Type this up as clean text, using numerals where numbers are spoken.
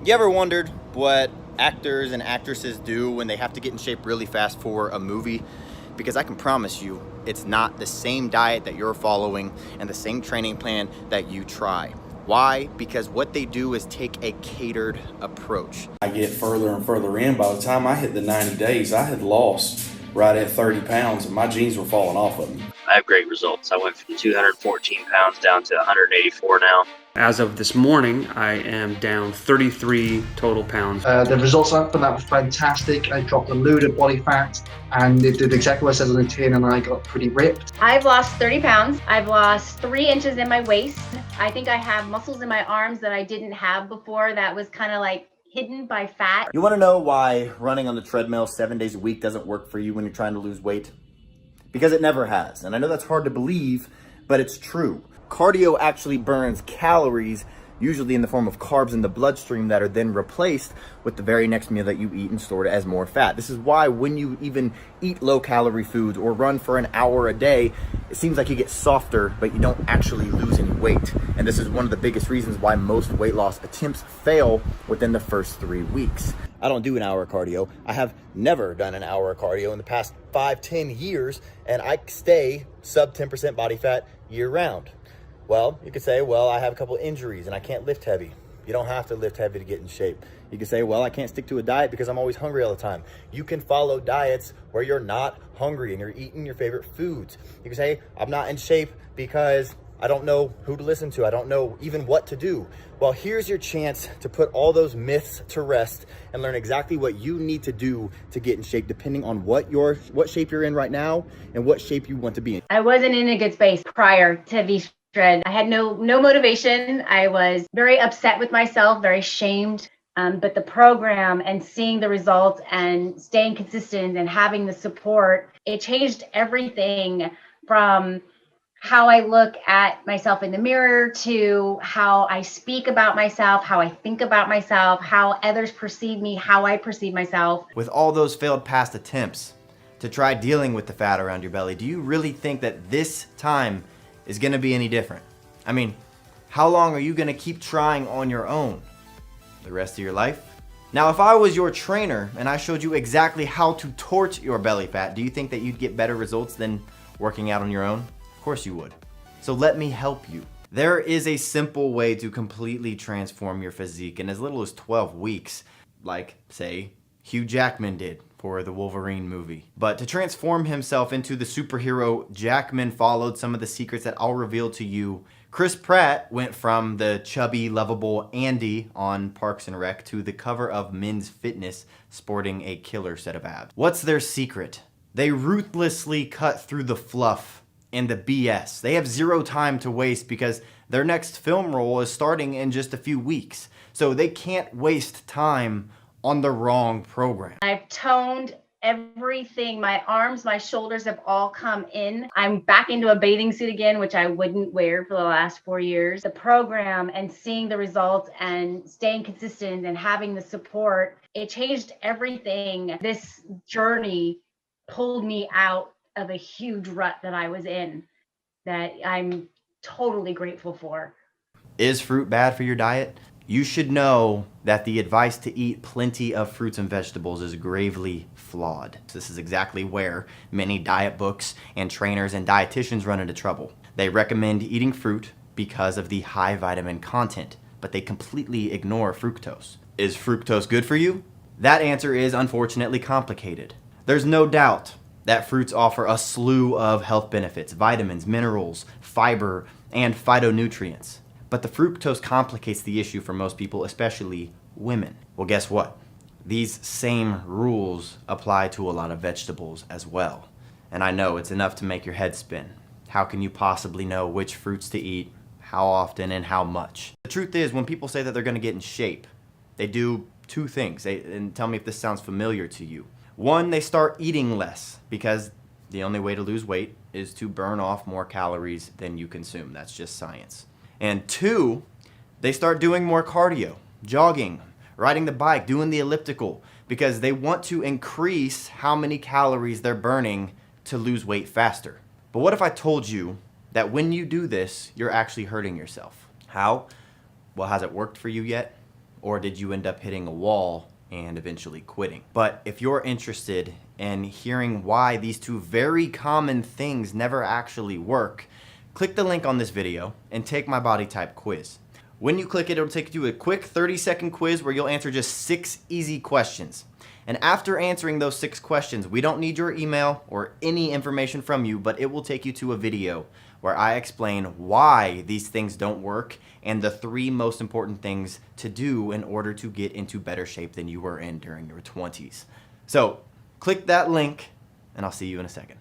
You ever wondered what actors and actresses do when they have to get in shape really fast for a movie? Because I can promise you, it's not the same diet that you're following and the same training plan that you try. Why? Because what they do is take a catered approach. I get further and further in. By the time I hit the 90 days, I had lost right at 30 pounds and my jeans were falling off of me. I have great results. I went from 214 pounds down to 184 now. As of this morning, I am down 33 total pounds. The results from that were fantastic. I dropped a load of body fat and it did exactly what I said on the tin, and I got pretty ripped. I've lost 30 pounds. I've lost 3 inches in my waist. I think I have muscles in my arms that I didn't have before that was kind of like hidden by fat. You want to know why running on the treadmill 7 days a week doesn't work for you when you're trying to lose weight? Because it never has. And I know that's hard to believe, but it's true. Cardio actually burns calories, usually in the form of carbs in the bloodstream that are then replaced with the very next meal that you eat and stored as more fat. This is why when you even eat low-calorie foods or run for an hour a day, it seems like you get softer, but you don't actually lose any weight. And this is one of the biggest reasons why most weight loss attempts fail within the first 3 weeks. I don't do an hour of cardio. I have never done an hour of cardio in the past 5-10 years, and I stay sub 10% body fat year round. Well, you could say, well, I have a couple injuries and I can't lift heavy. You don't have to lift heavy to get in shape. You can say, well, I can't stick to a diet because I'm always hungry all the time. You can follow diets where you're not hungry and you're eating your favorite foods. You can say, I'm not in shape because I don't know who to listen to. I don't know even what to do. Well, here's your chance to put all those myths to rest and learn exactly what you need to do to get in shape, depending on what shape you're in right now and what shape you want to be in. I wasn't in a good space prior to these I had no motivation. I was very upset with myself, very shamed. But the program and seeing the results and staying consistent and having the support, it changed everything from how I look at myself in the mirror to how I speak about myself, how I think about myself, how others perceive me, how I perceive myself. With all those failed past attempts to try dealing with the fat around your belly, do you really think that this time is going to be any different? I mean, how long are you going to keep trying on your own? The rest of your life? Now, if I was your trainer and I showed you exactly how to torch your belly fat, do you think that you'd get better results than working out on your own? Of course you would. So let me help you. There is a simple way to completely transform your physique in as little as 12 weeks, like, say, Hugh Jackman did for the Wolverine movie. But to transform himself into the superhero, Jackman followed some of the secrets that I'll reveal to you. Chris Pratt went from the chubby, lovable Andy on Parks and Rec to the cover of Men's Fitness sporting a killer set of abs. What's their secret? They ruthlessly cut through the fluff and the BS. They have zero time to waste because their next film role is starting in just a few weeks. So they can't waste time on the wrong program. I've toned everything. My arms, my shoulders have all come in. I'm back into a bathing suit again, which I wouldn't wear for the last 4 years. The program and seeing the results and staying consistent and having the support, it changed everything. This journey pulled me out of a huge rut that I was in that I'm totally grateful for. Is fruit bad for your diet? You should know that the advice to eat plenty of fruits and vegetables is gravely flawed. This is exactly where many diet books and trainers and dietitians run into trouble. They recommend eating fruit because of the high vitamin content, but they completely ignore fructose. Is fructose good for you? That answer is unfortunately complicated. There's no doubt that fruits offer a slew of health benefits, vitamins, minerals, fiber, and phytonutrients. But the fructose complicates the issue for most people, especially women. Well, guess what? These same rules apply to a lot of vegetables as well. And I know it's enough to make your head spin. How can you possibly know which fruits to eat, how often, and how much? The truth is, when people say that they're gonna get in shape, they do two things. And tell me if this sounds familiar to you. One, they start eating less because the only way to lose weight is to burn off more calories than you consume. That's just science. And two, they start doing more cardio, jogging, riding the bike, doing the elliptical, because they want to increase how many calories they're burning to lose weight faster. But what if I told you that when you do this, you're actually hurting yourself? How? Well, has it worked for you yet? or did you end up hitting a wall and eventually quitting? But if you're interested in hearing why these two very common things never actually work, click the link on this video and take my body type quiz. When you click it, it'll take you to a quick 30-second quiz where you'll answer just 6 easy questions. And after answering those 6 questions, we don't need your email or any information from you, but it will take you to a video where I explain why these things don't work and the 3 most important things to do in order to get into better shape than you were in during your 20s. So click that link and I'll see you in a second.